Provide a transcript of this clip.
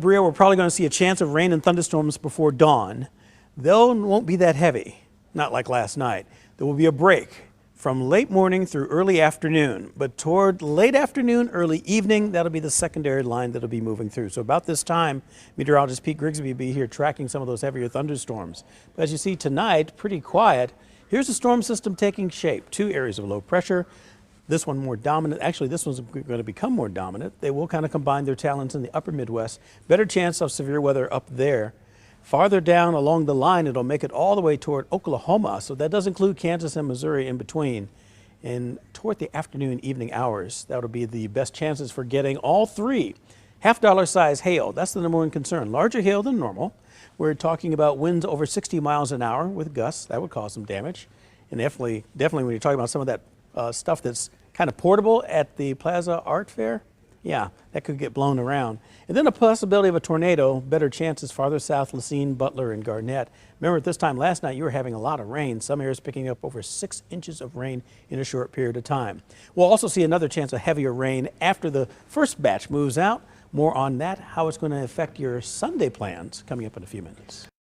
Berea, we're probably going to see a chance of rain and thunderstorms before dawn. They won't be that heavy, not like last night. There will be a break from late morning through early afternoon, but toward late afternoon, early evening, that'll be the secondary line that'll be moving through. So about this time, meteorologist Pete Grigsby will be here tracking some of those heavier thunderstorms. But as you see tonight, pretty quiet. Here's a storm system taking shape. 2 areas of low pressure. This one more dominant. Actually, this one's going to become more dominant. They will kind of combine their talents in the upper Midwest. Better chance of severe weather up there. Farther down along the line, it'll make it all the way toward Oklahoma. So that does include Kansas and Missouri in between. And toward the afternoon, evening hours, that'll be the best chances for getting all 3. $half size hail, that's the number one concern. Larger hail than normal. We're talking about winds over 60 miles an hour with gusts. That would cause some damage. And definitely when you're talking about some of that stuff that's kind of portable at the Plaza Art Fair, yeah, that could get blown around. And then a possibility of a tornado, better chances farther south, Lacine, Butler, and Garnett. Remember, at this time last night, you were having a lot of rain. Some areas picking up over 6 inches of rain in a short period of time. We'll also see another chance of heavier rain after the first batch moves out. More on that, how it's going to affect your Sunday plans, coming up in a few minutes.